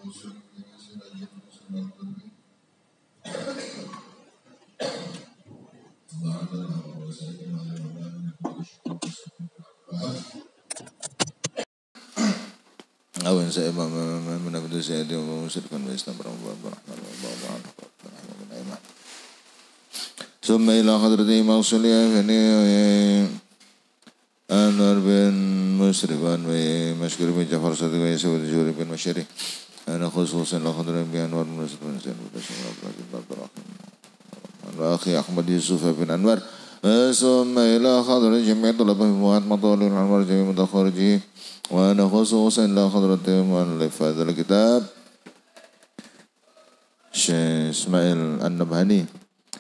Awan saya menabdu saya dia memusirkan Islam berahmat Summa ila hadrati mausuliya fani Anwar bin Musriban wa Mashkur bin Jafar Sadiq wa Yusuf Juri bin Masyari Ana khususan la khadran bi Anwar bin Musriban wa akhi Ahmad Yusuf bin Anwar Summa ila hadrati jami'at tulabah mu'ad matulun Anwar jami'at mutakharijihi وأنا خصوصا إلى حضرة مؤلف هذا الكتاب شيخ إسماعيل النبهاني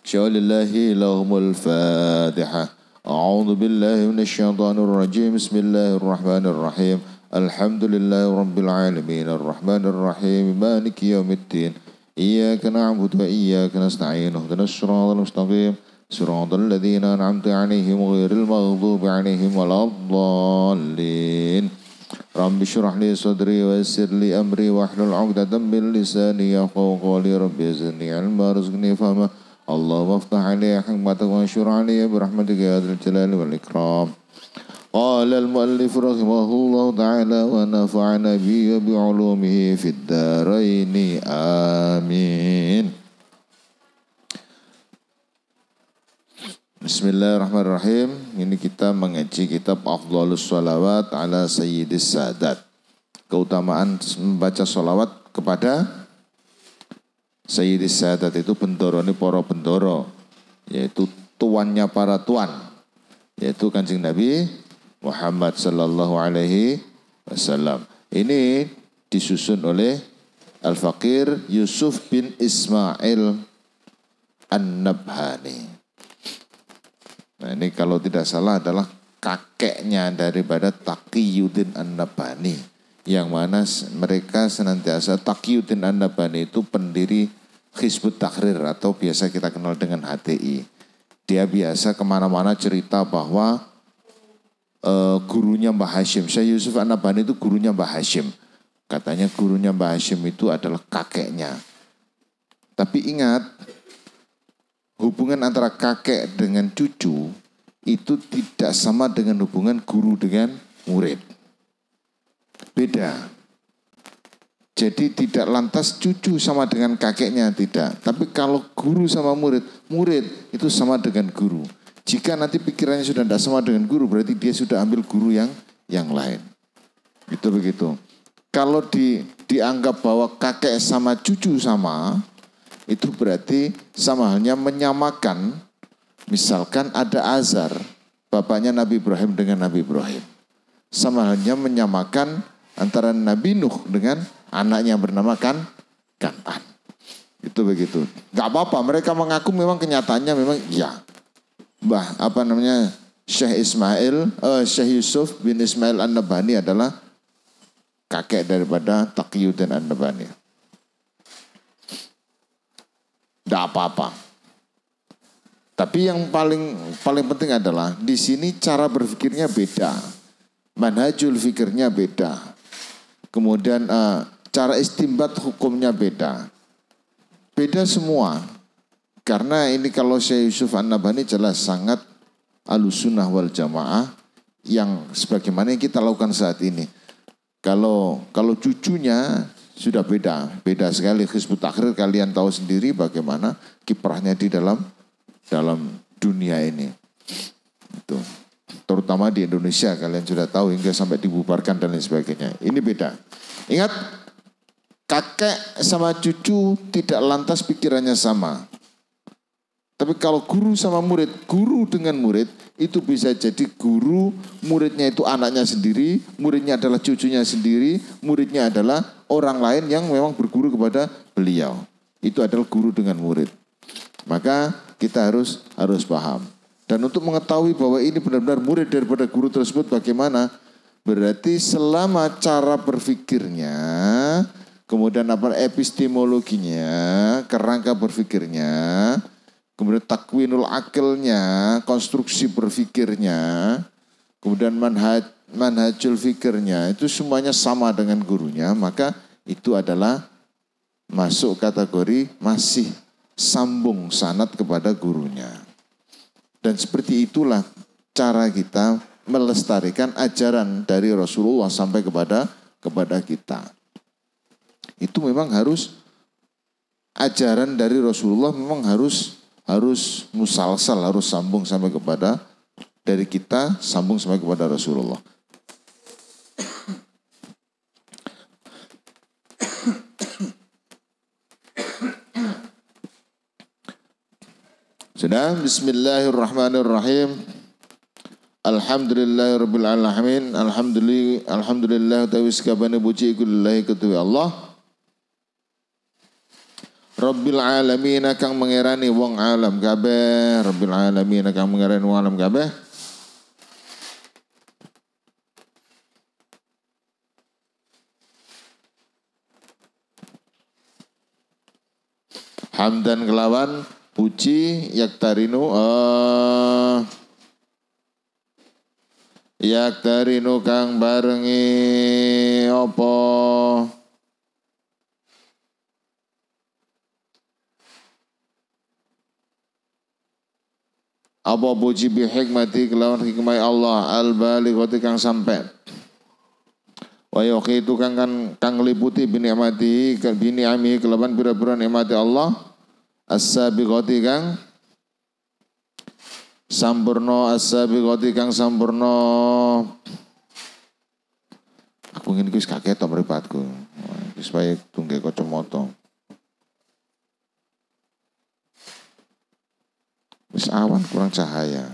شاء لله لهم الفاتحة أعوذ بالله من الشيطان الرجيم بسم الله الرحمن الرحيم الحمد لله رب العالمين الرحمن الرحيم مالك يوم الدين إياك نعبد وإياك نستعين اهدنا الصراط المستقيم صراط الذين أنعمت عليهم غير المغضوب عليهم ولا الضالين Rabbi syrah li sadri wa yassir li amri wa hlul 'uqdatam min lisani yafqahu qawli rabbi zidni 'ilma warzuqni fahma Allahumma aftah 'alayya hikmataka wa anshur 'alayya bi rahmatika ya dzal jalali wal ikram Qala al-muallif rahimahullah ta'ala wa nafa'ana bihi wa bi 'ulumihi fid dharain amin Bismillahirrahmanirrahim. Ini kita mengaji kitab Afdhalus Sholawat ala Sayyidis Sadat. Keutamaan membaca sholawat kepada Sayyidis Sadat itu bendoro ini para bendoro, yaitu tuannya para tuan, yaitu Kanjeng Nabi Muhammad sallallahu alaihi wasallam. Ini disusun oleh Al-Faqir Yusuf bin Ismail An-Nabhani. Nah ini kalau tidak salah adalah kakeknya daripada Taqiyuddin An-Nabhani. Yang mana mereka senantiasa, Taqiyuddin An-Nabhani itu pendiri Hizbut Tahrir atau biasa kita kenal dengan HTI. Dia biasa kemana-mana cerita bahwa gurunya Mbah Hashim, Syekh Yusuf An-Nabhani itu gurunya Mbah Hashim. Katanya gurunya Mbah Hashim itu adalah kakeknya. Tapi ingat, hubungan antara kakek dengan cucu itu tidak sama dengan hubungan guru dengan murid. Beda. Jadi tidak lantas cucu sama dengan kakeknya, tidak. Tapi kalau guru sama murid, murid itu sama dengan guru. Jika nanti pikirannya sudah tidak sama dengan guru, berarti dia sudah ambil guru yang lain. Itu begitu. Kalau dianggap bahwa kakek sama cucu sama, itu berarti sama halnya menyamakan, misalkan ada Azar, bapaknya Nabi Ibrahim dengan Nabi Ibrahim. Sama halnya menyamakan antara Nabi Nuh dengan anaknya yang bernama Kan'an. Itu begitu. Gak apa-apa, mereka mengaku memang kenyataannya memang iya. Syekh Yusuf bin Ismail An-Nabhani adalah kakek daripada Taqiyuddin An-Nabhani. Tidak apa-apa. Tapi yang paling penting adalah di sini cara berpikirnya beda, manhajul fikirnya beda, kemudian cara istimbat hukumnya beda semua. Karena ini kalau Syekh Yusuf An-Nabhani jelas sangat Ahlussunnah wal Jamaah yang sebagaimana yang kita lakukan saat ini. Kalau cucunya sudah beda sekali. Hizbut Tahrir kalian tahu sendiri bagaimana kiprahnya di dalam dunia ini. Itu. Terutama di Indonesia kalian sudah tahu hingga sampai dibubarkan dan lain sebagainya. Ini beda. Ingat, kakek sama cucu tidak lantas pikirannya sama. Tapi kalau guru sama murid, guru dengan murid, itu bisa jadi guru, muridnya itu anaknya sendiri, muridnya adalah cucunya sendiri, muridnya adalah orang lain yang memang berguru kepada beliau. Itu adalah guru dengan murid. Maka kita harus paham. Dan untuk mengetahui bahwa ini benar-benar murid daripada guru tersebut bagaimana, berarti selama cara berpikirnya, kemudian epistemologinya, kerangka berpikirnya, kemudian takwinul akilnya, konstruksi berpikirnya, kemudian manhajul fikirnya, itu semuanya sama dengan gurunya, maka itu adalah masuk kategori masih sambung sanad kepada gurunya. Dan seperti itulah cara kita melestarikan ajaran dari Rasulullah sampai kepada kita. Itu memang harus ajaran dari Rasulullah memang harus musalsal, harus sambung sampai kepada dari kita sambung sampai kepada Rasulullah. Sudah, bismillahirrahmanirrahim. Alhamdulillahirabbil alamin. Alhamdulillah tawis kabane puji kulillahi ketuwi Allah. Rabbil alamin kang mengerani wong alam kabeh, Rabbil alamin kang mengerani wong alam kabeh. Hamdan kelawan puji yaktarinu kang barengi apa puji bi hikmati kelawan hikmah Allah al-balighati kang sampai wa yaqitu kang liputi bi ni'mati kelawan pira-pira nikmati Allah as-sabiqati kang sampurna aku ngene iki wis gak ketok mripatku wis wae tunggu kacamata wis awan kurang cahaya.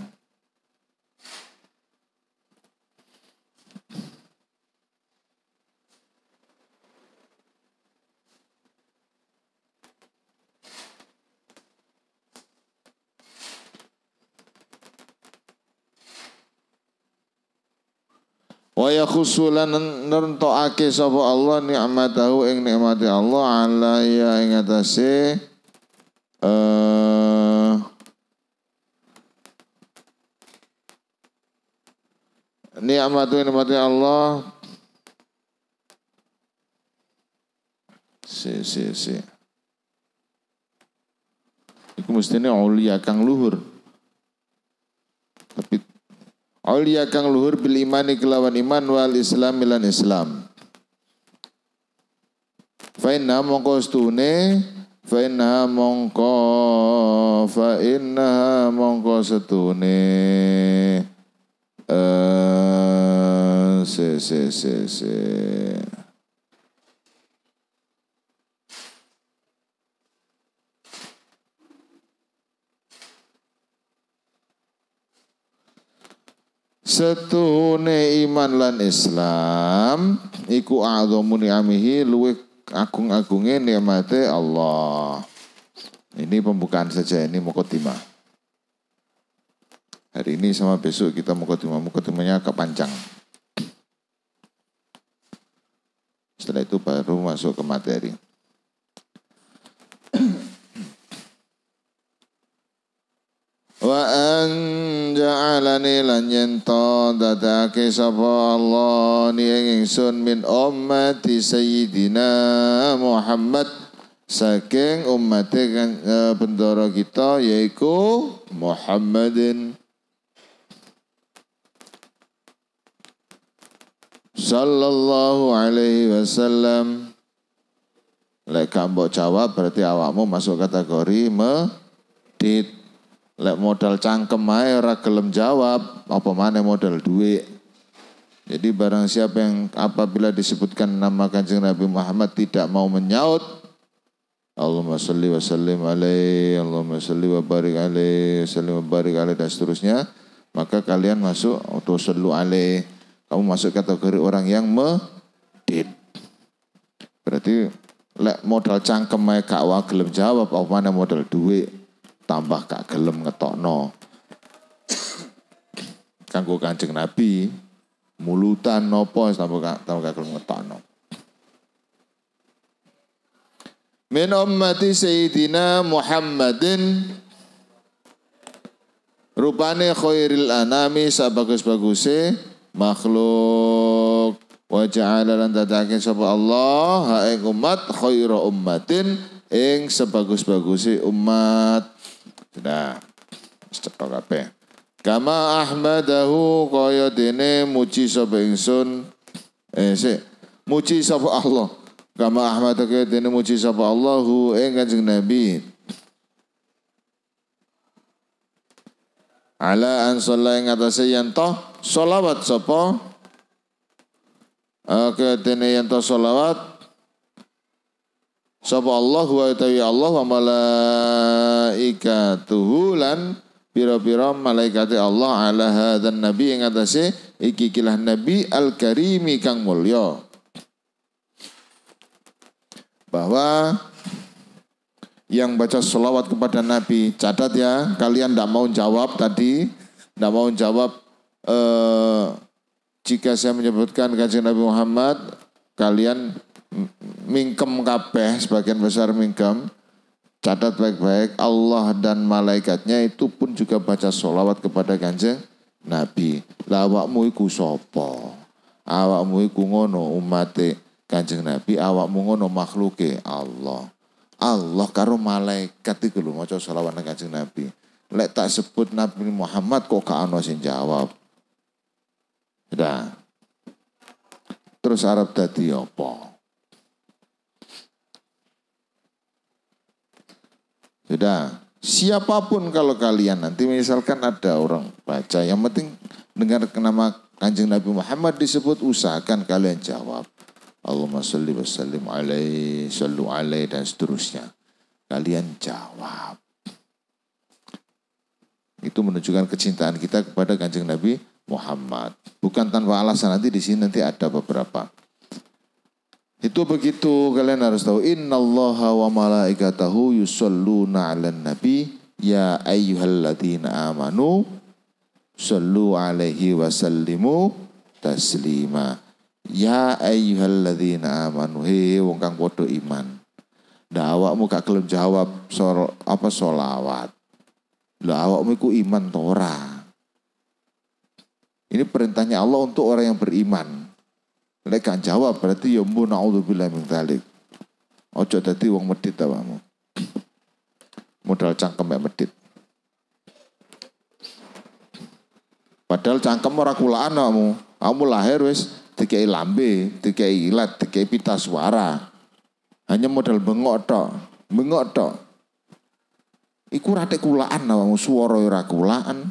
Wa yakhusulan nentokake sapa Allah nikmatahu ing nikmati Allah alaya ing atase nikmati Allah iku mestine aulia kang luhur tapi aulia kang luhur bil imani kelawan iman wal islam lan islam fa inna mongko setune setune iman lan Islam iku a'dhamu ni'amihi luwih agung-agunge nikmate Allah. Ini pembukaan saja, ini mukadimah. Hari ini sama besok kita mukadimahnya agak panjang. Setelah itu baru masuk ke materi. Wa an ja'alani lan yento dadake sapa Allah ni ingsun min ummati sayyidina Muhammad saking ummate bendoro kita yaiku Muhammadin sallallahu alaihi wasallam. Lek mbok jawab berarti awakmu masuk kategori medit. Lek modal cangkem ae ora gelem jawab, apa maneh modal duit. Jadi barang siapa yang apabila disebutkan nama Kanjeng Nabi Muhammad tidak mau menyaut, Allahumma sholli wa sallim alaihi, Allahumma sholli wa barik alaihi, sallim wa barik alaihi dan seterusnya, maka kalian masuk atau sallu alaihi. Kamu masuk kategori orang yang medit. Berarti lek modal cangkem ae gak wae gelem jawab, apa maneh modal duit. Tambah gak gelem ngetokno kanggo Kanjeng Nabi mulutan nopo tambah gak gelem ngetokno. Min ummati sayyidina Muhammadin rupane khairil anami sabagus-baguse makhluk Wa ja'ala lan dadake sapa Allah ha ing umat khaira ummatin ing sebagus-baguse umat. Sudah. Cetok kabeh. Kama ahmadahu kaya dene muji sapa ingsun muji sapa Allah. Kama ahmadahu kaya dene muji sapa Allahu ing Kanjeng Nabi. Ala an shalla ing atase yen to selawat sapa kaya dene yen to selawat sapa Allah wa tawi Allah wa malaikatuhu lan pira-pira malaikate Allah ala hadzal nabi ing atase iki kilah nabi al-karimi kang mulya. Bahwa yang baca sholawat kepada Nabi, catat ya, kalian tidak mau jawab tadi, tidak mau jawab jika saya menyebutkan Kanjeng Nabi Muhammad, kalian mingkem kabeh, sebagian besar mingkem. Catat baik-baik, Allah dan malaikatnya itu pun juga baca sholawat kepada Kanjeng Nabi. Lah awakmu iku sapa? Awakmu iku ngono umate Kanjeng Nabi, awakmu ngono makhluke Allah. Allah karo malaikat iku lho maca sholawat nang Kanjeng Nabi. Lek tak sebut Nabi Muhammad kok gak ono sing jawab. Sudah. Terus Arab dadi apa? Sudah, siapapun kalau kalian nanti misalkan ada orang baca, yang penting dengar nama Kanjeng Nabi Muhammad disebut, usahakan kalian jawab. Allahumma sholli wa sallim alaihi, sallu alaihi dan seterusnya. Kalian jawab. Itu menunjukkan kecintaan kita kepada Kanjeng Nabi Muhammad. Bukan tanpa alasan, nanti di sini nanti ada beberapa. Itu begitu, kalian harus tahu innallaha wa malaikatahu yusholluna 'alan nabi ya ayyuhalladzina amanu shollu 'alaihi wa sallimu taslima. Ya ayyuhalladzina amanu, he wong kang padha iman. Ndak awakmu gak gelem jawab sholawat. Lah awakmu iku iman ta ora? Ini perintahnya Allah untuk orang yang beriman. Lek kan jawab berarti ya mbun naudzubillah min dzalik. Ojo dadi wong medhit awakmu. Modal cangkem mek medhit. Padahal cangkem ora kulaan awakmu. Kamu lahir wis dikei lambe, dikei ilat, dikei pita suara. Hanya modal bengok tok, bengok tok. Iku rate kulaan awakmu, swara ora kulaan,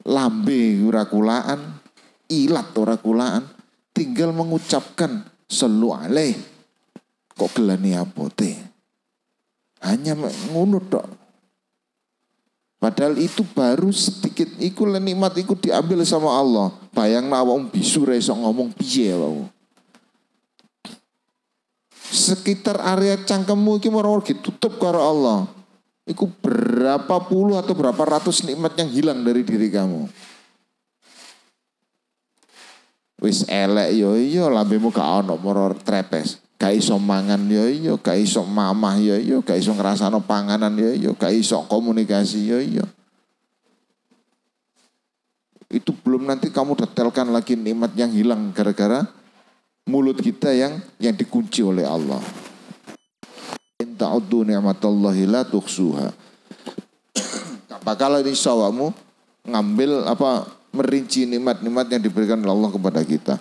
lambe ora kulaan, ilat ora kulaan. Tinggal mengucapkan sallu alaih. Kok gelani apote? Hanya ngono tok. Padahal itu baru sedikit. Iku nikmat iku diambil sama Allah. Bayangna awakmu bisu ra iso ngomong piye awakmu. Sekitar area cangkemmu iki ora ditutup karo Allah. Iku berapa puluh atau berapa ratus nikmat yang hilang dari diri kamu. Wis elek yo iya lambemu gak ono moro trepes. Gak iso mangan yo iya, gak iso mamah yo iya, gak iso ngrasano panganan yo iya, gak iso komunikasi yo iya. Itu belum nanti kamu detailkan lagi nikmat yang hilang gara-gara mulut kita yang dikunci oleh Allah. In ta'uddu ni'matallahi la tuhsuha. Bakal insya Allahmu ngambil merinci nikmat-nikmat yang diberikan oleh Allah kepada kita.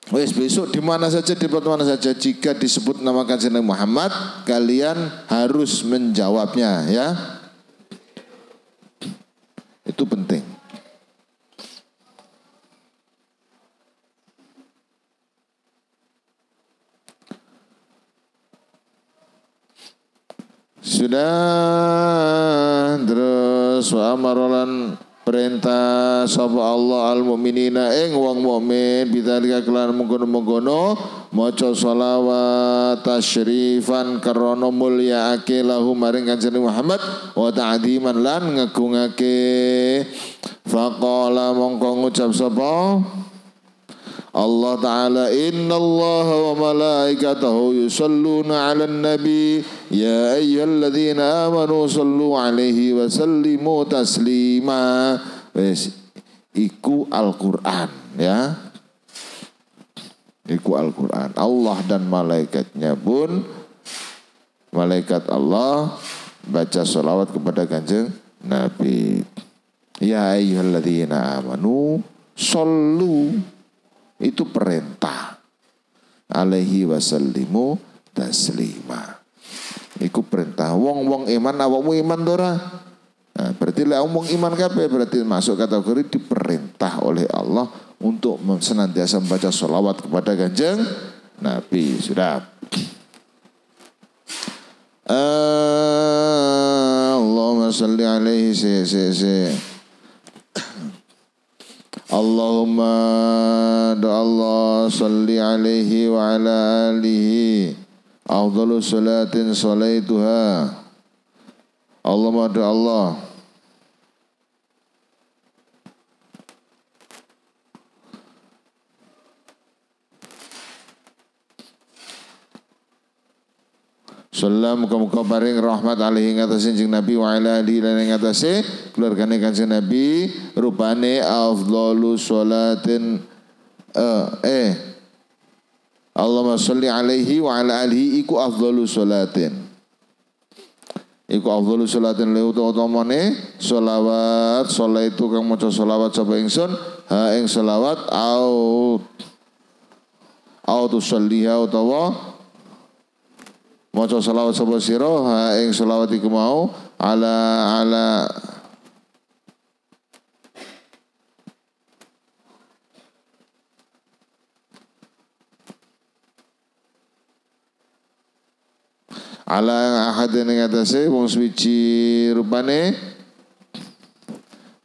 Wes besok di mana saja, di mana saja jika disebut nama Kanjeng Nabi Muhammad, kalian harus menjawabnya ya. Itu penting. Sudah terus wa amarolan perintah sapa Allah al mukminina ing wong mukmin bidzalika kelan mengkono-mengkono maca sholawat tasyrifan karana mulyaake lahu maring Kanjeng Muhammad wa ta'dziman lan ngagungake. Faqala mongko ngucap sapa Allah Ta'ala innallaha wa malaikatahu yusalluna 'alan nabi ya ayyuhalladzina amanu sallu 'alaihi wa sallimu taslima. Wes iku Al-Qur'an ya. Iku Al-Quran. Allah dan malaikatnya pun, malaikat Allah baca sholawat kepada kanjeng Nabi. Ya ayyuhalladzina amanu shollu, itu perintah. Alaihi wasallimu taslima. Iku perintah. Wong iman, awakmu iman dora. Nah, berarti lah wong iman kabeh, berarti masuk kategori diperintah oleh Allah untuk senantiasa membaca sholawat kepada kanjeng Nabi. Sudah. Allahumma salli alaihi Allahumma doa Allah salli alaihi wa ala alihi afdalu salatin salaituha. Allahumma doa Allah Salam muka-muka paring rahmat alaihi ngatasin jeng Nabi wa ala alihi lan ngatasi keluargane kanjeng Nabi rupane afdalu sholatin Allahumma sholli alaihi wa ala alihi iku afdalu sholatin. Iku afdalu sholatin le utamane sholawat itu kang maca sholawat sapa ingsun ha ing sholawat au tu sholliha utawa maca sholawat sapa sira ha ing sholawat iku mau ala ahadin ing atase wong suci rupane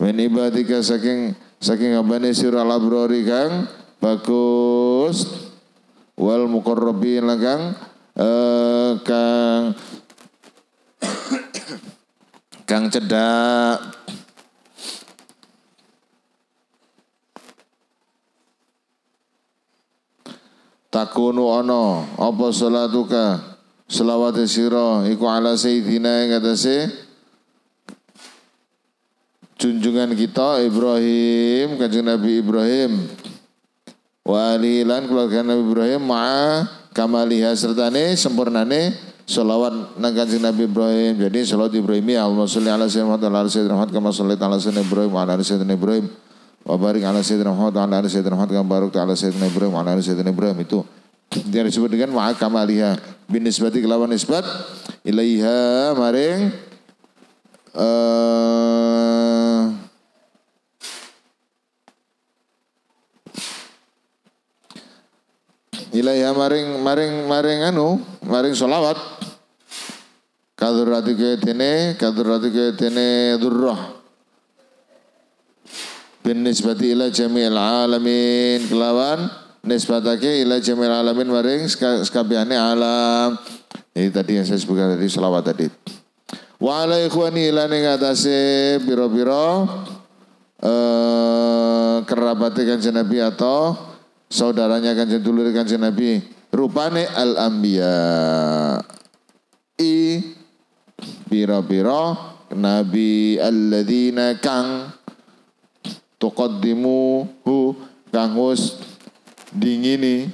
men ibadika saking abane sira labrori kang bagus wal muqarrabin kang kang cedak takunu ana apa salatuka selawat sira iku ala sayyidina ing atase junjungan kita Ibrahim kanjeng Nabi Ibrahim wa alilan keluarga Nabi Ibrahim ma'a kamaliha sertane sempurnane sholawat nang kanjeng Nabi Ibrahim. Jadi sholawat Ibrahimi Allahumma sholli ala sayyidina Muhammad wa ala sayyidina Muhammad kama shallaita ala sayyidina Ibrahim wa ala ali sayyidina Ibrahim wa barik ala sayyidina Muhammad wa ala ali sayyidina Muhammad kama barakta ala sayyidina Ibrahim wa ala ali sayyidina Ibrahim. Itu yang disebut dengan ma'a kamaliha bin nisbati kelawan nisbat ilaiha maring ilaiha maring sholawat kadurati dene durrah bin nisbati ila jami'il alamin kelawan nisbatake ila jami'il alamin maring sekabehane alam. Ini tadi yang saya sebutkan tadi sholawat tadi. Wa ala ikhwani ila ning atase pira-pira kerabate kanjeng Nabi atau saudaranya kanjeng dulur kanjeng Nabi rupane al-anbiya pira-pira nabi alladzina kang tuqaddimuhu kang wis dingin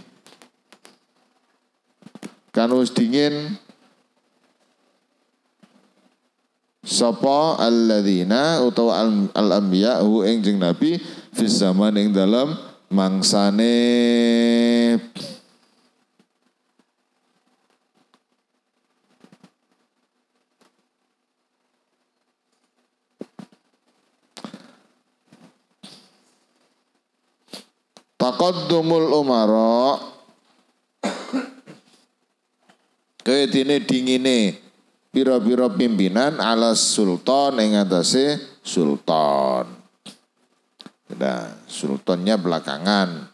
sapa alladzina utawa al-anbiya hu ing jeng nabi fi zaman ing dalam mangsane taqaddumul umara kedene dingine pira-pira pimpinan ala sultan ing atase sultan. Nah, sultannya belakangan,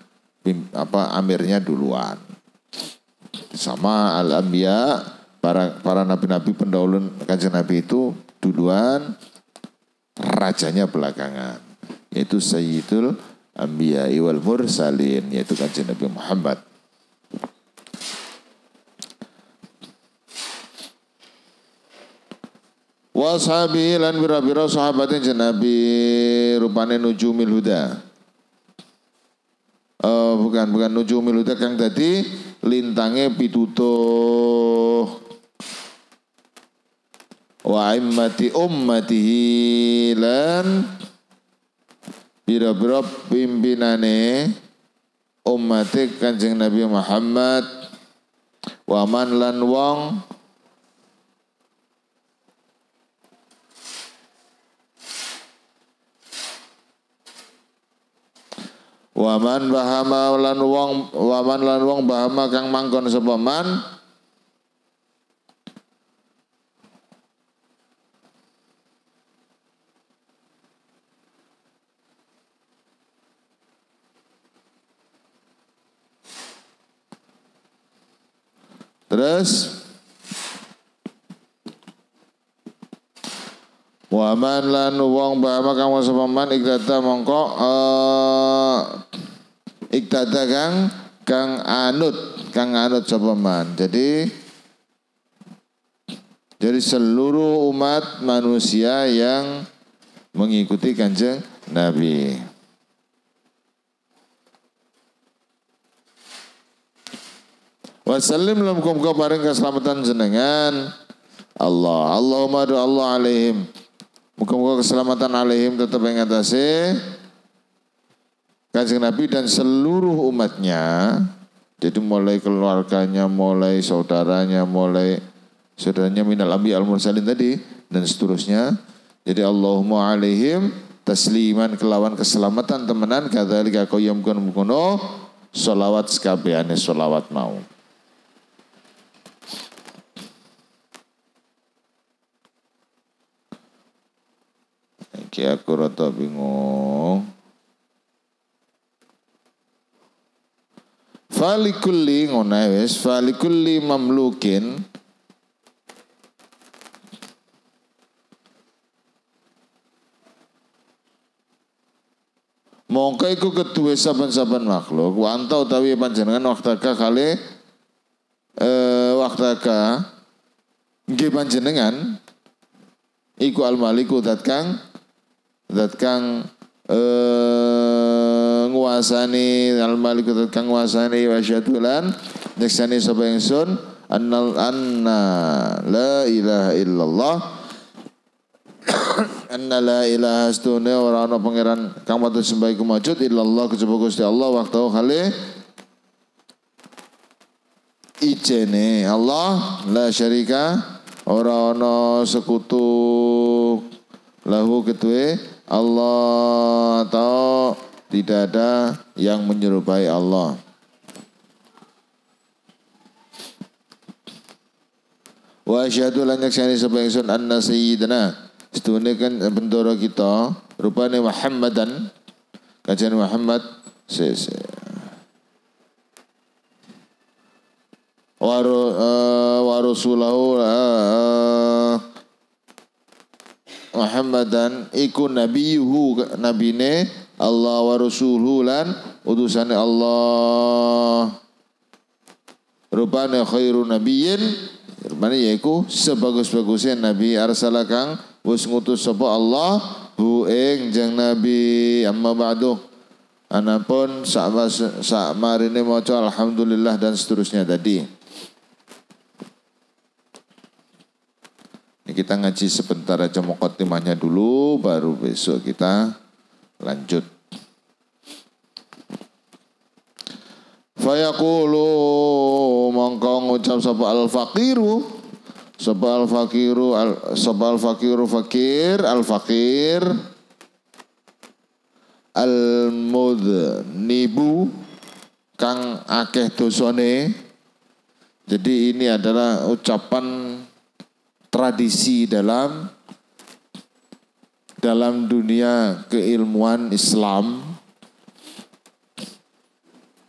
amirnya duluan. Sama al-anbiya, para nabi-nabi pendahulu kanjeng Nabi itu duluan, rajanya belakangan. Yaitu Sayyidul Anbiya wal Mursalin, yaitu kanjeng Nabi Muhammad. Washabi lan bira-bira sahabatin jenabi rupane nujumil huda. Bukan bukan nujumil huda kang dadi lintange pitutuh wa immati ummatihi lan bira-bira pimpinane ummate Kanjeng Nabi Muhammad wa man lan wong waman bahama lan wong bahama kang mangkon sapa man terus waman lan wong bahama kang sapa man ikdata mongko ikdata kang anut sapa man. Jadi seluruh umat manusia yang mengikuti Kanjeng Nabi. Wasallim lam kumka paring keselamatan jenengan Allah. Allahumma do Allah alaihim. Muka-muka keselamatan alaihim tetap yang atasnya Kanjeng Nabi dan seluruh umatnya. Jadi mulai keluarganya, mulai saudaranya, mulai saudaranya minal anbiya al mursalin tadi dan seterusnya. Jadi Allahumma alaihim tasliman kelawan keselamatan temenan kadzalika qayyam kuno sholawat sekabehane sholawat mau. Iki aku rada bingung. Falikulli ngono wis, falikulli mamlukin mongko iku keduwe saben-saben makhluk wa anta utawi panjenengan waktaka kali waktaka nggih panjenengan iku al-maliku zat kang nguasani al-maliku zat kang nguasani wa syadulan nyeksani sapa ingsun anna la ilaha illallah anna la ilaha astune ora ana pangeran kang patut sembah iku maujud illallah kejaba Gusti Allah waktu kali ijene Allah la syarika ora ana sekutu lahu ketue Allah atau tidak ada yang menyerupai Allah. Wa asyhadu lan yaksani sapa ingsun anna sayyidina setune kan bendoro kita rupane Muhammadan kajian Muhammad wa rasulahu Muhammadan iku nabiyuhu nabine Allah wa rasuluhu lan utusane Allah rupane khairu nabiyyin rupane yaiku sebagus-bagusnya nabi arsala kang wis ngutus sapa Allah hu ing jeng nabi amma ba'du anapun sak marine maca alhamdulillah dan seterusnya tadi. Ini kita ngaji sebentar aja muqaddimahnya dulu baru besok kita lanjut. Fayaqulu mongko ngucap sapa al-faqiru fakir al-mudnibu kang akeh dosane. Jadi ini adalah ucapan tradisi dalam dunia keilmuan Islam,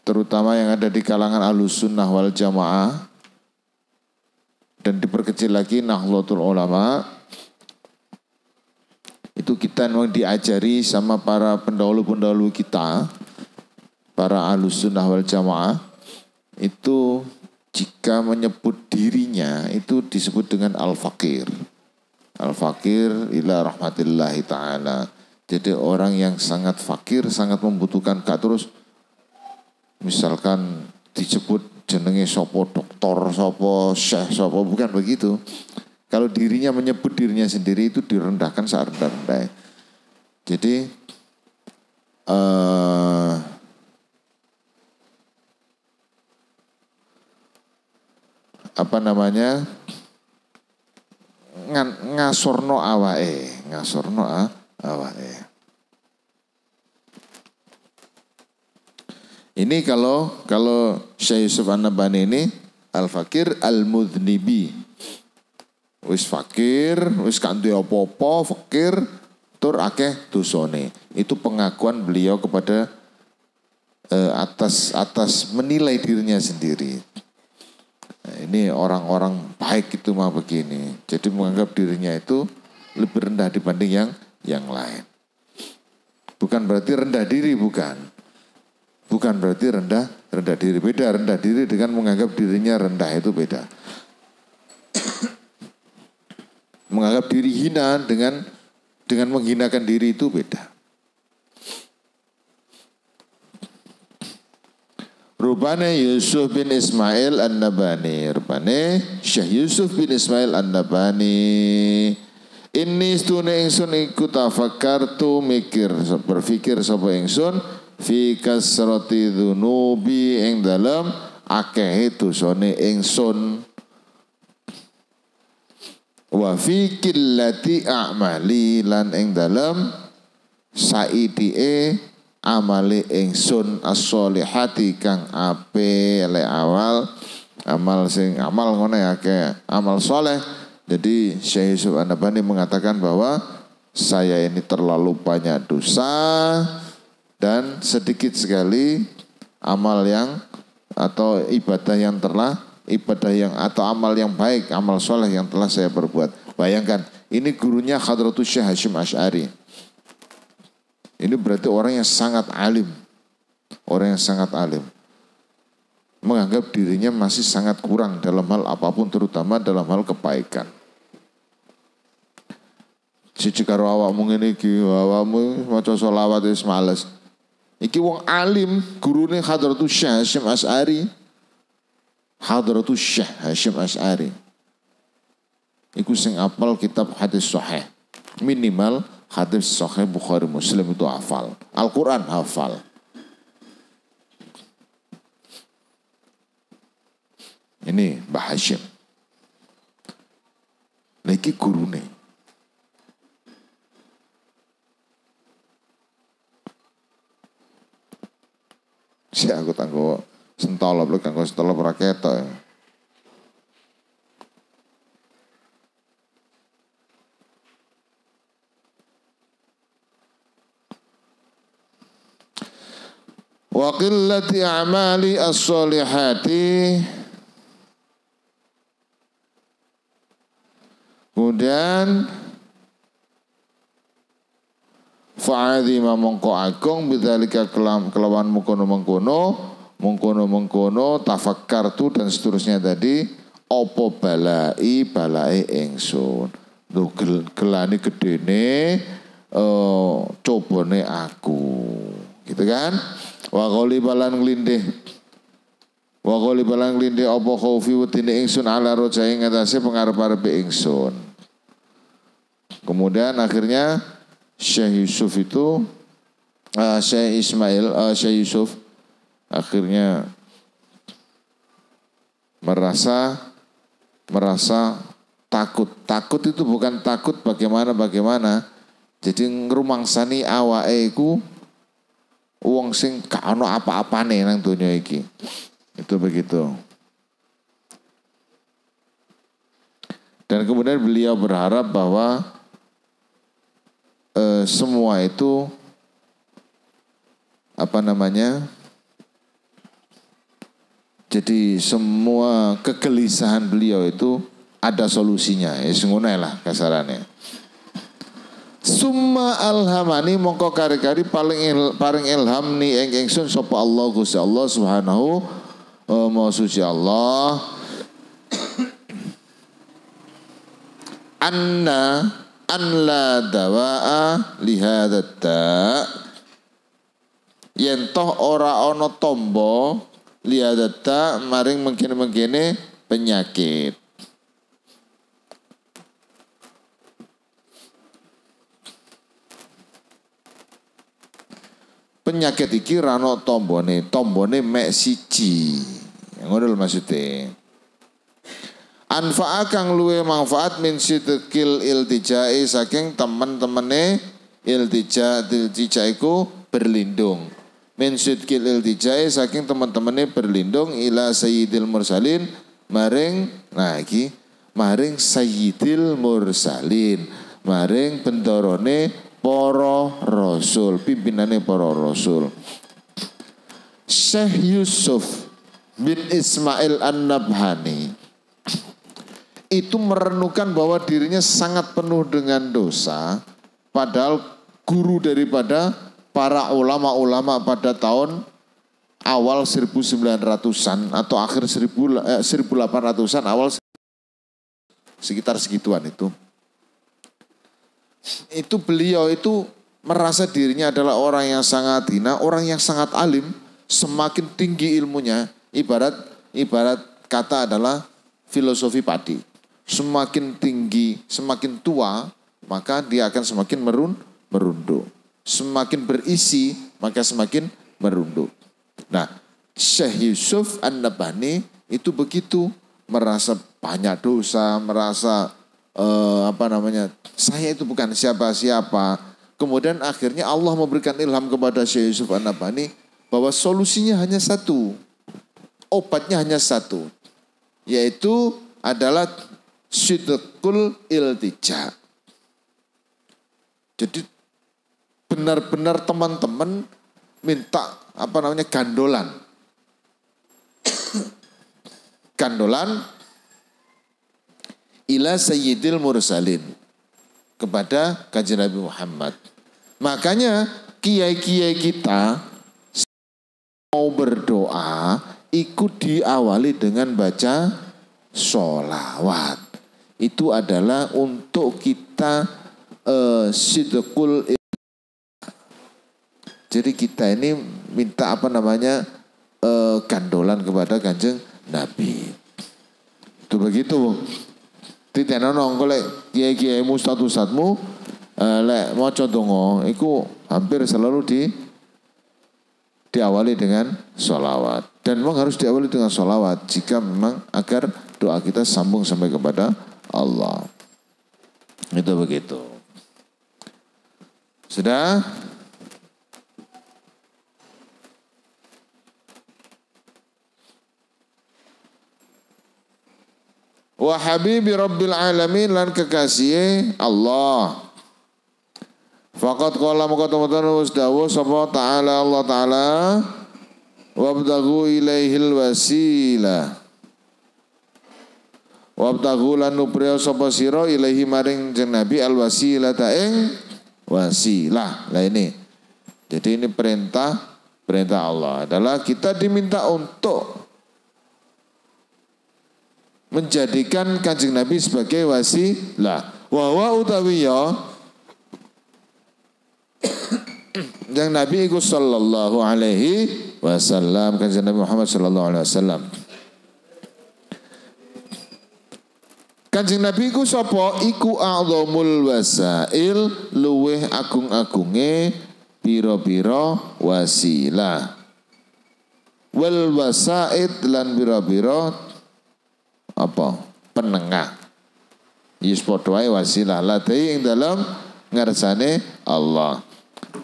terutama yang ada di kalangan Ahlussunnah wal Jamaah dan diperkecil lagi Nahdlatul Ulama. Itu kita memang diajari sama para pendahulu-pendahulu kita, para Ahlussunnah wal Jamaah, itu jika menyebut dirinya itu disebut dengan al-faqir. Al-faqir ila rahmatillahi ta'ala. Jadi orang yang sangat fakir, sangat membutuhkan terus Misalkan disebut jenenge sopo doktor, sopo syekh, sopo, bukan begitu. Kalau dirinya menyebut dirinya sendiri itu direndahkan serendah-rendahnya. Jadi apa namanya, ngasorno awake, awake. Ini kalau Syekh Yusuf An-Nabhani ini al-fakir al-mudhnibi. Wis fakir, wis gak duwe apa-apa, fakir tur akeh dosane. Itu pengakuan beliau kepada atas menilai dirinya sendiri. Nah, ini orang-orang baik itu mah begini. Jadi menganggap dirinya itu lebih rendah dibanding yang lain. Bukan berarti rendah diri, bukan. Bukan berarti rendah diri. Beda rendah diri dengan menganggap dirinya rendah, itu beda. Menganggap diri hina dengan menghinakan diri itu beda. Rupane Yusuf bin Ismail An-Nabhani. Rupane Syekh Yusuf bin Ismail An-Nabhani. Ini stune ingsun iku tafakkartu mikir, berpikir sapa ingsun fi kasrati dzunubi ing dalem akeh dosane ingsun. Wa fi qillati a'mali lan ing dalem saidike amale ingsun as-sholihati kang ape le amal sing amal ngene akeh amal soleh. Jadi Syekh Yusuf An-Nabhani mengatakan bahwa saya ini terlalu banyak dosa dan sedikit sekali amal yang atau ibadah yang atau amal yang baik, amal soleh yang telah saya perbuat. Bayangkan, ini gurunya Hadratus Syekh Hasyim Asy'ari. Ini berarti orang yang sangat alim. Orang yang sangat alim. Menganggap dirinya masih sangat kurang dalam hal apapun, terutama dalam hal kebaikan. Siji karo awakmu ngene iki, awakmu maca selawat wis males. Iki wong alim, gurune Hadratus Syekh Hasyim Asy'ari. Hadratus Syekh Hasyim Asy'ari. Iku sing apal kitab hadis sahih. Minimal hadis sahih Bukhari Muslim itu hafal. Al-Quran hafal. Ini Mbah Hasyim. Niki gurune. Si aku tanggo sentolop lu kanggo sentolop ora ketok. Wa qillati a'mali as-solihati. Kemudian fa'adhima mongko agung bidzalika kelawan mengkono tafakkartu dan seterusnya tadi opo balai ingsun. Duh gelane gedene cobone aku. Gitu kan? Wa qali balan nglindih apa khaufi wedine ingsun ala rojae ngatasé pengarep-arepe ingsun. Kemudian akhirnya Syekh Yusuf itu Syekh Yusuf akhirnya merasa takut. Takut itu bukan takut bagaimana. Jadi ngrumangsani awake iku wong sing gak ono apa-apane nang donya iki. Itu begitu. Dan kemudian beliau berharap bahwa semua itu jadi semua kegelisahan beliau itu ada solusinya. Ya ngono lah kasarannya. Summa alhamani mongko kari-kari paring ilham ni ingsun sapa Allah Gusti Allah Subhanahu wa suci Allah an la dawaa li hadzal yen toh ora ana tombo liadata maring mengkene-mengkene penyakit. Penyakit iki rano tombone mek siji. Ngono lho maksude. Anfa'a kang luwe manfaat min sidqil iltijai saking teman-temene iltija iku berlindung. Min sidqil iltijai saking teman-temene berlindung ila sayyidil mursalin maring maring sayyidil mursalin maring bendorone para rasul, pimpinane para rasul. Syekh Yusuf bin Ismail An-Nabhani itu merenungkan bahwa dirinya sangat penuh dengan dosa, padahal guru daripada para ulama-ulama pada tahun awal 1900-an atau akhir 1800-an awal sekitar segituan itu. Itu beliau itu merasa dirinya adalah orang yang sangat hina, orang yang sangat alim, semakin tinggi ilmunya, ibarat kata adalah filosofi padi. Semakin tinggi, semakin tua, maka dia akan semakin merunduk. Semakin berisi, maka semakin merunduk. Nah, Syekh Yusuf An-Nabhani itu begitu, merasa banyak dosa, merasa saya itu bukan siapa-siapa. Kemudian akhirnya Allah memberikan ilham kepada Syekh Yusuf An-Nabhani bahwa solusinya hanya satu, obatnya hanya satu, yaitu adalah sidqul iltija. Jadi benar-benar teman-teman minta gandolan. Gandolan ila sayyidil mursalin, kepada kanjeng Nabi Muhammad. Makanya kiai-kiai kita mau berdoa ikut diawali dengan baca sholawat. Itu adalah untuk kita sidqul. Jadi kita ini minta gandolan kepada kanjeng Nabi. Itu begitu. Titenono golek kiai-kiaimu ustadz-ustadzmu lek maca donga iku hampir selalu diawali dengan sholawat. Dan memang harus diawali dengan sholawat jika memang agar doa kita sambung sampai kepada Allah. Itu begitu. Sudah? Wa habibi rabbil alamin lan kekasih Allah. Faqad qala maka teman-teman wis dawuh sapa taala Allah taala wabtaghu ilaihil wasilah. Wabtaghu lan nupriya sapa sira ilaihi maring jeneng Nabi al wasilah ta ing wasilah. Lah ini. Jadi ini perintah Allah adalah kita diminta untuk menjadikan kanjeng Nabi sebagai wasilah. Wa utawi ya yang Nabi iku sallallahu alaihi wasallam, kanjeng Nabi Muhammad sallallahu alaihi wasallam. Kanjeng Nabi iku sapa? Iku a'dhamul wasail, luweh agung-agunge pira-pira wasilah. Wal wasaid lan pira-pira penengah. Yus padha wae wasilah ladai ing dalam ngarsane Allah.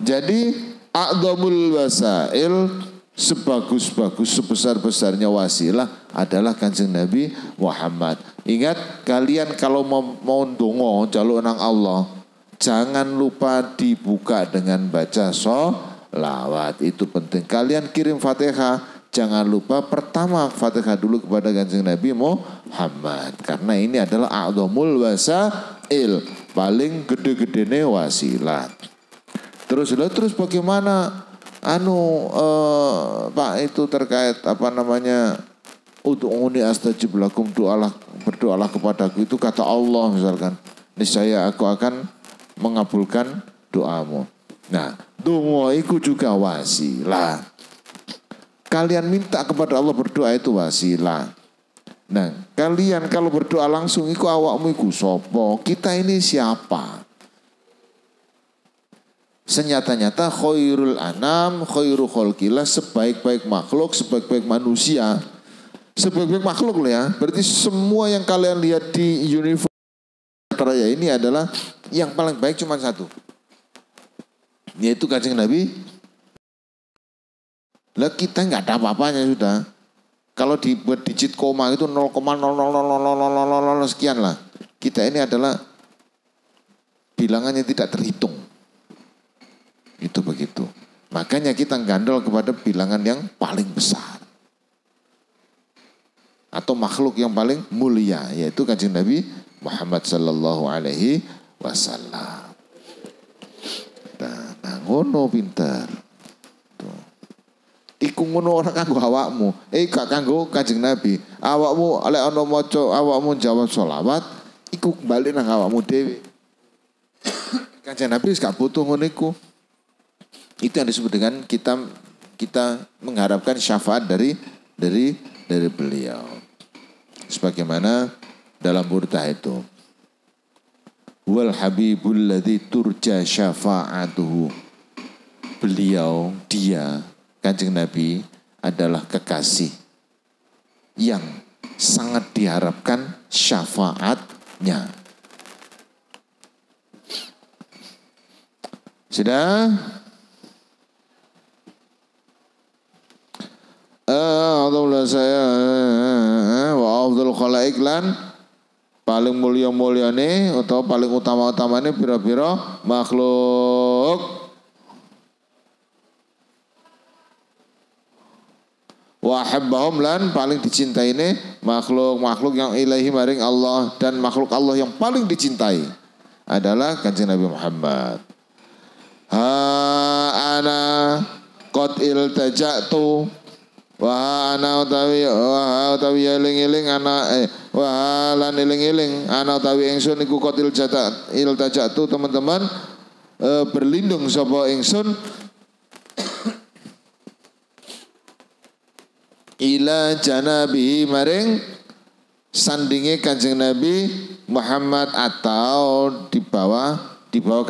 Jadi a'dhamul wasail, sebagus-bagus sebesar-besarnya wasilah adalah kanjeng Nabi Muhammad. Ingat kalian kalau mau ndonga njaluk nang Allah, jangan lupa dibuka dengan baca sholawat. Itu penting. Kalian kirim Fatihah, jangan lupa pertama Fatihah dulu kepada kanjeng Nabi Muhammad, karena ini adalah a'dhamul wasail, paling gede-gedene wasilah. Terus bagaimana Pak itu terkait ud'uni astajib lakum, berdoalah kepadaku, itu kata Allah misalkan, niscaya aku akan mengabulkan doamu. Nah, donga iku juga wasilah. Kalian minta kepada Allah berdoa itu wasilah. Nah, kalian kalau berdoa langsung iku awakmu iku sopo? Kita ini siapa? Senyata-nyata khairul anam, khairu khalqillah, sebaik-baik makhluk, sebaik-baik manusia. Sebaik-baik makhluk loh ya. Berarti semua yang kalian lihat di universe raya ini adalah yang paling baik cuma satu. Yaitu Kanjeng Nabi. Lah kita nggak ada apa-apanya sudah. Kalau dibuat digit koma itu 0,00000 sekian lah. Kita ini adalah bilangannya tidak terhitung. Itu begitu. Makanya kita gandol kepada bilangan yang paling besar. Atau makhluk yang paling mulia. Yaitu Kanjeng Nabi Muhammad sallallahu alaihi wasallam. Nah, ngono pinter. Iku ngono ora kanggo awakmu, gak kanggo Kanjeng Nabi. Awakmu lek ana maca awakmu jawab sholawat, iku bali nang awakmu dhewe. Kanjeng Nabi wis gak butuh ngono iku. Itu yang disebut dengan kita mengharapkan syafaat dari beliau. Sebagaimana dalam burdah itu. Wal habibul ladzi turja syafa'atuhu. Beliau, dia Kanjeng Nabi adalah kekasih yang sangat diharapkan syafaatnya. Sudah? Alhamdulillah saya wa afdhal khalaik lan paling mulia-mulyane atau paling utama-utamane pira-pira makhluk. Wa habbahum lan paling dicintai ini makhluk-makhluk yang ilahi maring Allah, dan makhluk Allah yang paling dicintai adalah Kanjeng Nabi Muhammad. Ha ana qad iltaja'tu wa ana utawi eling-eling ana wa lan eling-eling ana utawi ingsun iku qad iltaja'tu teman-teman berlindung sapa ingsun ila janabihi maring sandinge Kanjeng Nabi Muhammad, atau di bawah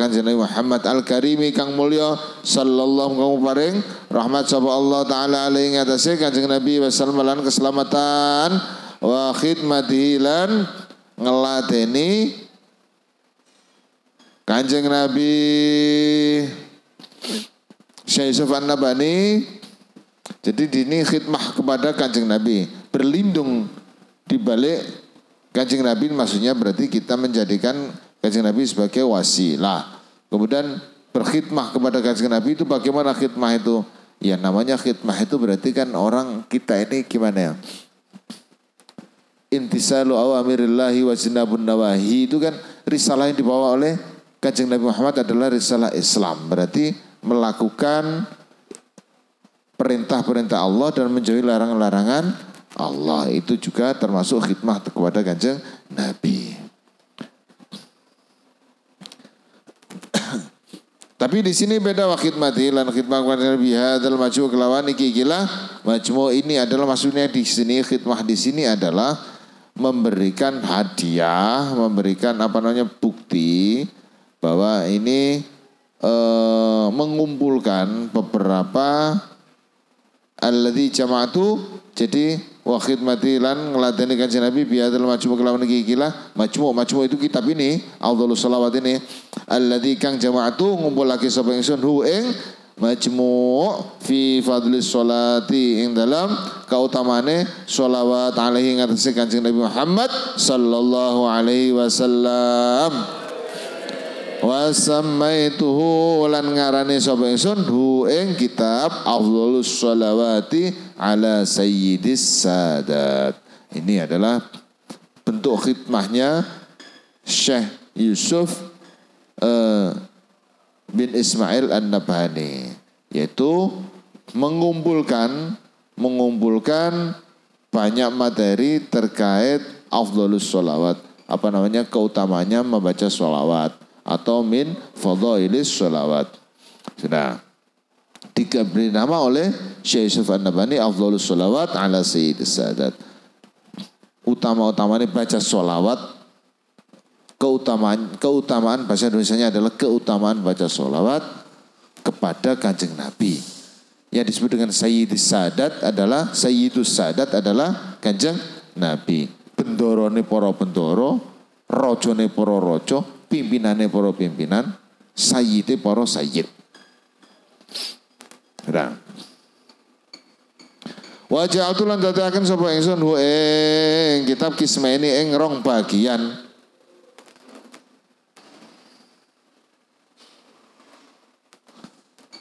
Kanjeng Nabi Muhammad al-Karimi kang mulya sallallahu alaihi paring rahmat sapa Allah taala alaihi ngatasi Kanjeng Nabi wasallam keselamatan wa khidmatihi lan ngeladeni Kanjeng Nabi. Syekh Yusuf An-Nabhani. Jadi ini khidmah kepada Kanjeng Nabi, berlindung di balik Kanjeng Nabi, maksudnya berarti kita menjadikan Kanjeng Nabi sebagai wasilah. Kemudian berkhidmah kepada Kanjeng Nabi itu bagaimana khidmah itu? Ya namanya khidmah itu berarti kan orang kita ini gimana ya? Intisalu awamirillahi wa jinabun nawahi, itu kan risalah yang dibawa oleh Kanjeng Nabi Muhammad adalah risalah Islam. Berarti melakukan perintah-perintah Allah dan menjauhi larangan-larangan Allah, itu juga termasuk khidmah kepada Kanjeng Nabi. Tapi di sini beda wa khidmati lan khidmah kepada Nabi hadzal majmu' kelawan iki gila majmu' ini adalah maksudnya di sini khidmah di sini adalah memberikan hadiah, memberikan bukti bahwa ini mengumpulkan beberapa alladzi jama'atu, jadi wa khidmati lan ngladeni Kanjeng Nabi biadal majmu' kelawan iki ikilah majmu' itu kitab ini Afdhalus Shalawat ini alladzi kang jama'atu ngumpulake sapa ingsun hu ing majmu' fi fadlis sholati ing dalam kautamane sholawat alaihi ngatasi Kanjeng Nabi Muhammad sallallahu alaihi wasallam. Wa sammaituhu lan ngarani sapa ingsun hu ing kitab Afdhalus Shalawati ala Sayyidis Sadat. Ini adalah bentuk khidmahnya Syekh Yusuf bin Ismail An-Nabhani, yaitu mengumpulkan banyak materi terkait Afdhalus Shalawat, keutamaannya membaca sholawat atau min fadhailis sholawat. Sudah diberi nama oleh Syekh Yusuf An-Nabhani afdhalus sholawat ala sayyidis sadat. Utama-utamanya baca sholawat, keutamaan bahasa Indonesianya adalah keutamaan baca sholawat kepada Kanjeng Nabi. Yang disebut dengan Sayyidus Sadat adalah Kanjeng Nabi. Bendorone para bendoro, rajane para raja, pimpinane para pimpinan, sayyide para sayyid. Nah. Wa ja'altu lan dadiaken sapa ingsun hu ing kitab Kismaini ing rong bagian.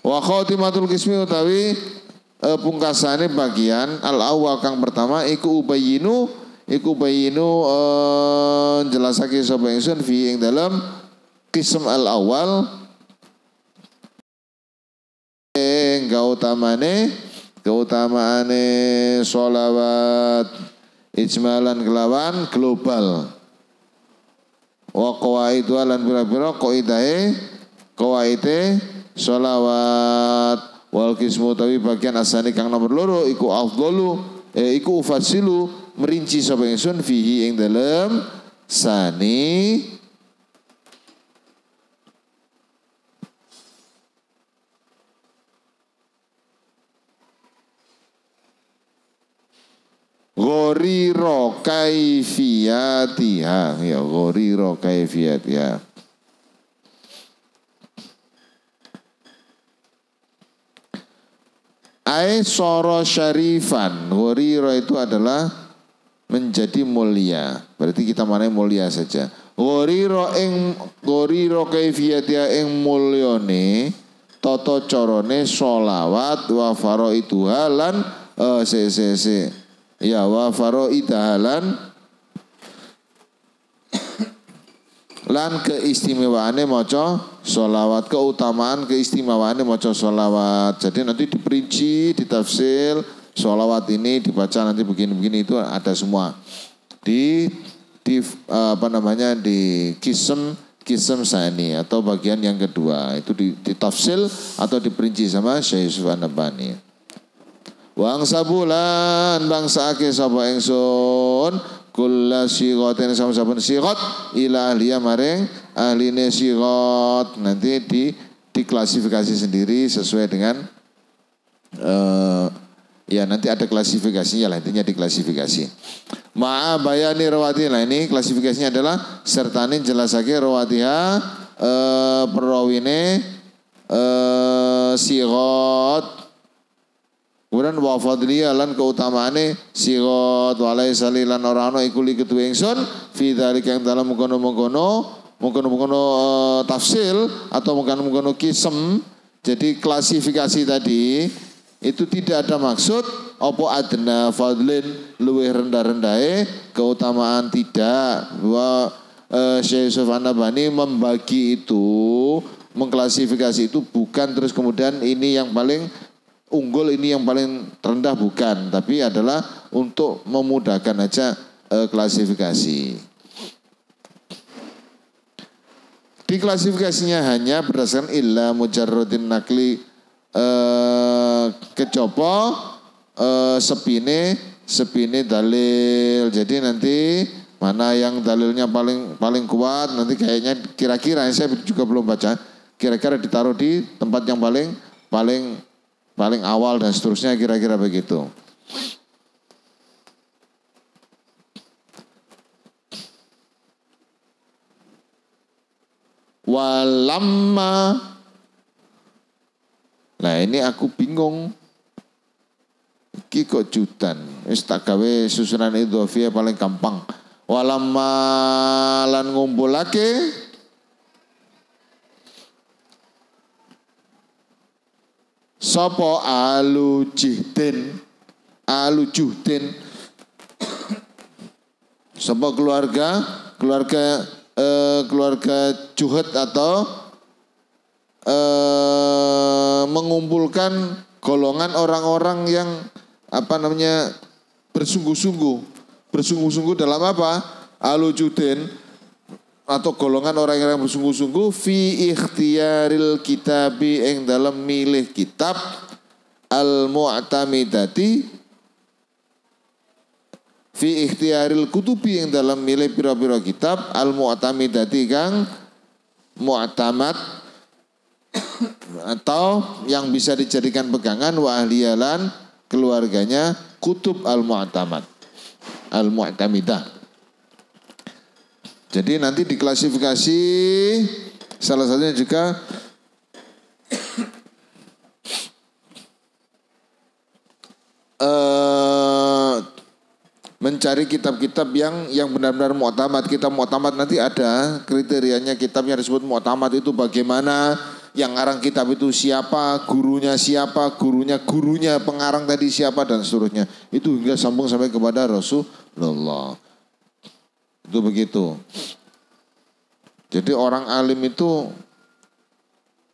Wa khatimatul qismi utawi pungkasane bagian al awal kang pertama iku ubayinu jelasake sapa ingsun fi ing dalam qism al awal ing keutamaane sholawat ijmalan kelawan global. Wa qawaidu lan pira-pira qawaite sholawat wal qismu tawi bagian asani kang nomor loro iku afdalu iku ufasilu merinci sapa ingsun fihi ing dalem sani ghoriro kaifiyatiha ai soro syarifan. Ghoriro itu adalah menjadi mulia. Berarti kita mana mulia saja. Ghoriro kaifiyatiha ing mulyane tata carane sholawat wa faraiduha lan ya wa faraidahalan lan keistimewaane maca sholawat, keutamaan keistimewaane maca sholawat. Jadi nanti diperinci, ditafsir sholawat ini dibaca nanti begini-begini, itu ada semua di kism sani atau bagian yang kedua itu ditafsir atau diperinci sama Syekh Yusuf An-Nabhani. Wang sabulan bangsa ake sapa ingsun kulla sighatin sama-sama sighat ila ahliya maring ahline sighat. Nanti diklasifikasi sendiri sesuai dengan ya nanti ada klasifikasinya lah, intinya diklasifikasi. Ma'a bayani rawati. Nah ini klasifikasinya adalah sertane jelasake rawatiha perawine sighat. Kemudian wa fadliya lan keutamaane sigot walai salilan ora ana iku li ketuwe ingsun fi dzalika yang dalam mengkono tafsil atau mengkono kisem. Jadi klasifikasi tadi itu tidak ada maksud apa adna fadlin luwih rendah-rendahe keutamaan, tidak. Bahwa Syekh Yusuf An-Nabhani membagi itu, mengklasifikasi itu bukan terus kemudian ini yang paling unggul, ini yang paling rendah, bukan, tapi adalah untuk memudahkan aja klasifikasi. Diklasifikasinya hanya berdasarkan illa mujarrodin nakli kecopo sepine dalil. Jadi nanti mana yang dalilnya paling kuat, nanti kayaknya kira-kira saya juga belum baca, kira-kira ditaruh di tempat yang paling awal dan seterusnya, kira-kira begitu. Walamma. Nah ini aku bingung. Iki kok judan. Wis tak gawe susunan idhofiyah paling gampang. Walamma lan ngumpulake sopo alu juhdin sopo keluarga juhud atau mengumpulkan golongan orang-orang yang bersungguh-sungguh dalam apa? Alu juhdin atau golongan orang yang bersungguh-sungguh fi ikhtiyaril kitabi ing dalam milih kitab al mu'tamidati fi ikhtiyaril kutubi yang dalam milih pira-pira kitab al mu'tamidati kang mu'tamad atau yang bisa dijadikan pegangan wa ahliyalan keluarganya kutub al mu'tamad al mu'tamidah. Jadi nanti diklasifikasi salah satunya juga mencari kitab-kitab yang benar-benar mu'tamad. Kitab mu'tamad nanti ada kriterianya, kitab yang disebut mu'tamad itu bagaimana, yang ngarang kitab itu siapa, gurunya, pengarang tadi siapa dan seterusnya. Itu hingga sambung sampai kepada Rasulullah. Itu begitu. Jadi orang alim itu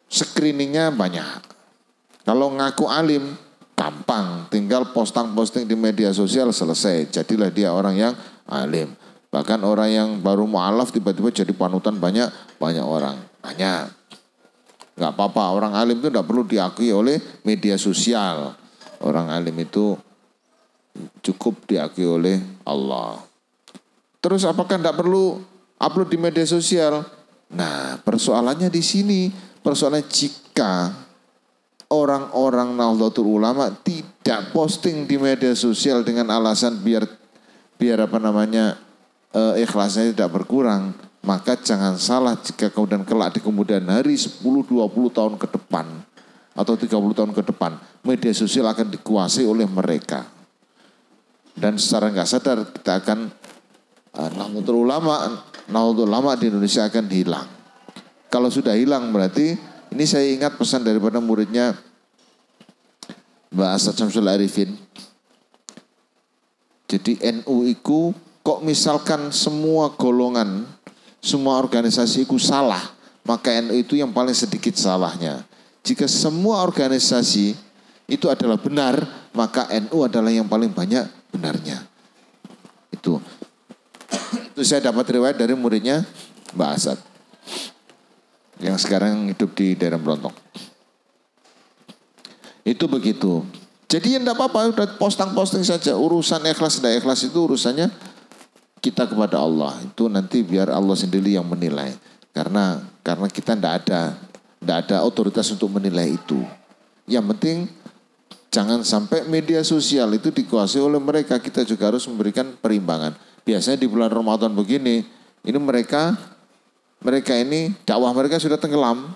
screeningnya banyak. Kalau ngaku alim gampang, tinggal posting di media sosial selesai. Jadilah dia orang yang alim. Bahkan orang yang baru mu'alaf tiba-tiba jadi panutan banyak orang. Banyak. Gak apa-apa, orang alim itu tidak perlu diakui oleh media sosial. Orang alim itu cukup diakui oleh Allah. Terus apakah tidak perlu upload di media sosial? Nah, persoalannya di sini. Persoalannya jika orang-orang Nahdlatul Ulama tidak posting di media sosial dengan alasan biar ikhlasnya tidak berkurang, maka jangan salah jika kemudian kelak di kemudian hari 10-20 tahun ke depan atau 30 tahun ke depan media sosial akan dikuasai oleh mereka. Dan secara nggak sadar kita akan Nahdlatul Ulama di Indonesia akan hilang. Kalau sudah hilang berarti, ini saya ingat pesan daripada muridnya Mbak Asad Syamsul Arifin. Jadi NU itu kok misalkan semua golongan, semua organisasi itu salah, maka NU itu yang paling sedikit salahnya. Jika semua organisasi itu adalah benar, maka NU adalah yang paling banyak benarnya. Itu saya dapat riwayat dari muridnya Mbak Asad yang sekarang hidup di daerah Brontok. Itu begitu. Jadi ya enggak apa-apa, udah posting saja. Urusan ikhlas tidak ikhlas itu urusannya kita kepada Allah. Itu nanti biar Allah sendiri yang menilai. Karena kita enggak ada otoritas untuk menilai itu. Yang penting jangan sampai media sosial itu dikuasai oleh mereka. Kita juga harus memberikan perimbangan. Biasanya di bulan Ramadan begini, ini mereka ini dakwah mereka sudah tenggelam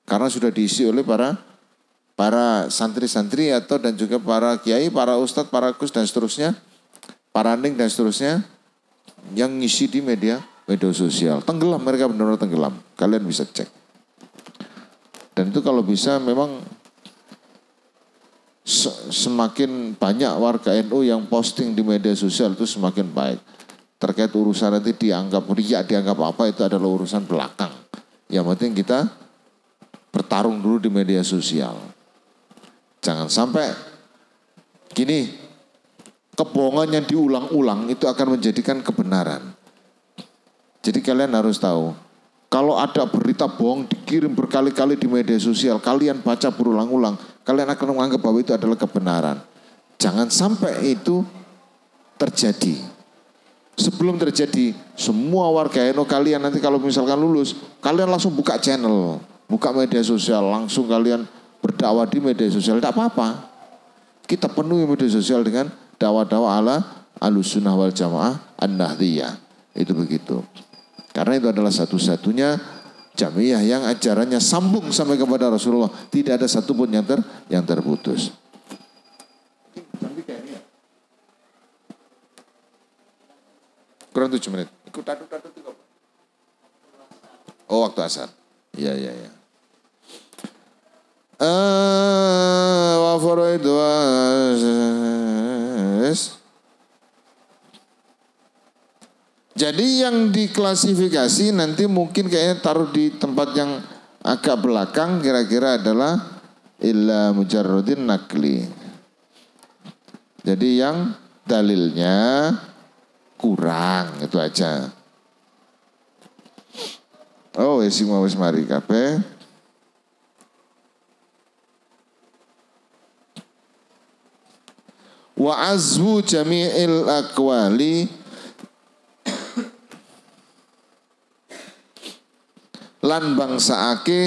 karena sudah diisi oleh para santri-santri atau dan juga para kiai, para ustadz, para kus dan seterusnya, para ning dan seterusnya yang ngisi di media sosial. Tenggelam, mereka benar-benar tenggelam. Kalian bisa cek. Dan itu kalau bisa memang semakin banyak warga NU yang posting di media sosial itu semakin baik. Terkait urusan nanti dianggap riak, dianggap apa, itu adalah urusan belakang. Yang penting kita bertarung dulu di media sosial. Jangan sampai gini, kebohongan yang diulang-ulang itu akan menjadikan kebenaran. Jadi kalian harus tahu, kalau ada berita bohong dikirim berkali-kali di media sosial, kalian baca berulang-ulang, kalian akan menganggap bahwa itu adalah kebenaran. Jangan sampai itu terjadi. Sebelum terjadi, semua warga NU kalian nanti kalau misalkan lulus, kalian langsung buka channel, buka media sosial, langsung kalian berdakwah di media sosial. Tidak apa-apa. Kita penuhi media sosial dengan dakwah-dakwah ala Ahlussunnah wal Jamaah An-Nahdliyah. Itu begitu. Karena itu adalah satu-satunya jamiah yang ajarannya sambung sampai kepada Rasulullah. Tidak ada satupun yang terputus. Kurang 7 menit. Ikut tadu-tadu juga. Oh, waktu asar. Iya. Wa faraidu. Jadi yang diklasifikasi nanti mungkin kayaknya taruh di tempat yang agak belakang kira-kira adalah illa mujarrodin nakli. Jadi yang dalilnya kurang, itu aja. Oh, sing mau wis mari kabeh. Wa azwu jami'il aqwali lan bangsaake